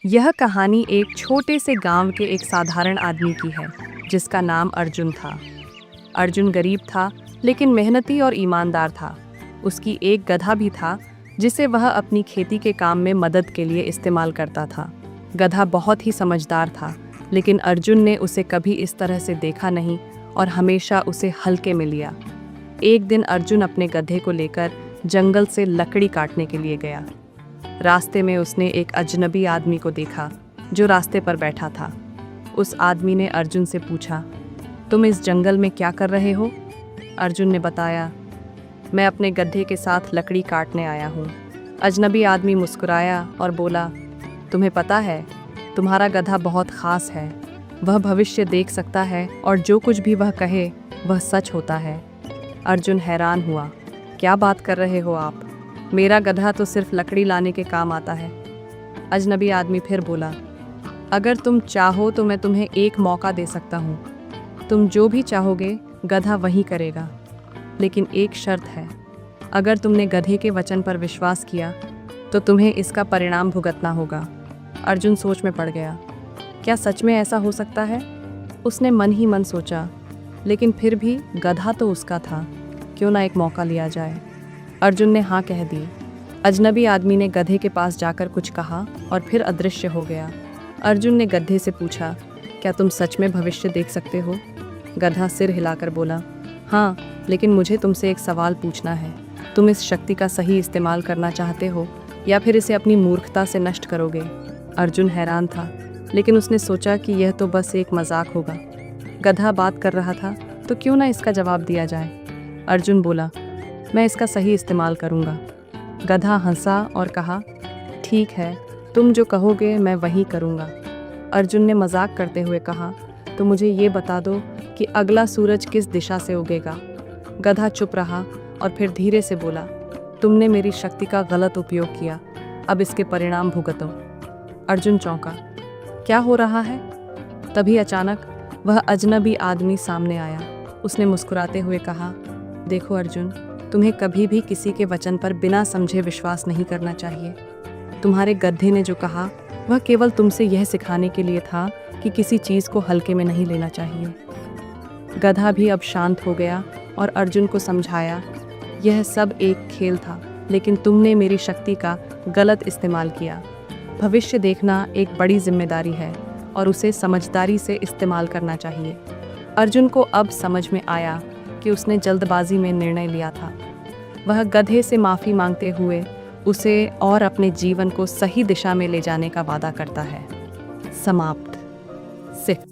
यह कहानी एक छोटे से गांव के एक साधारण आदमी की है जिसका नाम अर्जुन था। अर्जुन गरीब था लेकिन मेहनती और ईमानदार था। उसकी एक गधा भी था जिसे वह अपनी खेती के काम में मदद के लिए इस्तेमाल करता था। गधा बहुत ही समझदार था लेकिन अर्जुन ने उसे कभी इस तरह से देखा नहीं और हमेशा उसे हल्के में लिया। एक दिन अर्जुन अपने गधे को लेकर जंगल से लकड़ी काटने के लिए गया। रास्ते में उसने एक अजनबी आदमी को देखा जो रास्ते पर बैठा था। उस आदमी ने अर्जुन से पूछा, तुम इस जंगल में क्या कर रहे हो? अर्जुन ने बताया, मैं अपने गधे के साथ लकड़ी काटने आया हूँ। अजनबी आदमी मुस्कुराया और बोला, तुम्हें पता है तुम्हारा गधा बहुत ख़ास है। वह भविष्य देख सकता है और जो कुछ भी वह कहे वह सच होता है। अर्जुन हैरान हुआ, क्या बात कर रहे हो आप? मेरा गधा तो सिर्फ लकड़ी लाने के काम आता है। अजनबी आदमी फिर बोला, अगर तुम चाहो तो मैं तुम्हें एक मौका दे सकता हूँ। तुम जो भी चाहोगे गधा वही करेगा, लेकिन एक शर्त है। अगर तुमने गधे के वचन पर विश्वास किया तो तुम्हें इसका परिणाम भुगतना होगा। अर्जुन सोच में पड़ गया, क्या सच में ऐसा हो सकता है? उसने मन ही मन सोचा, लेकिन फिर भी गधा तो उसका था, क्यों ना एक मौका लिया जाए। अर्जुन ने हाँ कह दी। अजनबी आदमी ने गधे के पास जाकर कुछ कहा और फिर अदृश्य हो गया। अर्जुन ने गधे से पूछा, क्या तुम सच में भविष्य देख सकते हो? गधा सिर हिलाकर बोला, हाँ, लेकिन मुझे तुमसे एक सवाल पूछना है। तुम इस शक्ति का सही इस्तेमाल करना चाहते हो या फिर इसे अपनी मूर्खता से नष्ट करोगे? अर्जुन हैरान था, लेकिन उसने सोचा कि यह तो बस एक मजाक होगा। गधा बात कर रहा था तो क्यों ना इसका जवाब दिया जाए। अर्जुन बोला, मैं इसका सही इस्तेमाल करूँगा। गधा हंसा और कहा, ठीक है, तुम जो कहोगे मैं वही करूँगा। अर्जुन ने मजाक करते हुए कहा, तो मुझे ये बता दो कि अगला सूरज किस दिशा से उगेगा। गधा चुप रहा और फिर धीरे से बोला, तुमने मेरी शक्ति का गलत उपयोग किया, अब इसके परिणाम भुगतो। अर्जुन चौंका, क्या हो रहा है? तभी अचानक वह अजनबी आदमी सामने आया। उसने मुस्कुराते हुए कहा, देखो अर्जुन, तुम्हें कभी भी किसी के वचन पर बिना समझे विश्वास नहीं करना चाहिए। तुम्हारे गधे ने जो कहा वह केवल तुमसे यह सिखाने के लिए था कि किसी चीज़ को हल्के में नहीं लेना चाहिए। गधा भी अब शांत हो गया और अर्जुन को समझाया, यह सब एक खेल था, लेकिन तुमने मेरी शक्ति का गलत इस्तेमाल किया। भविष्य देखना एक बड़ी जिम्मेदारी है और उसे समझदारी से इस्तेमाल करना चाहिए। अर्जुन को अब समझ में आया कि उसने जल्दबाजी में निर्णय लिया था। वह गधे से माफ़ी मांगते हुए उसे और अपने जीवन को सही दिशा में ले जाने का वादा करता है। समाप्त। सिर्फ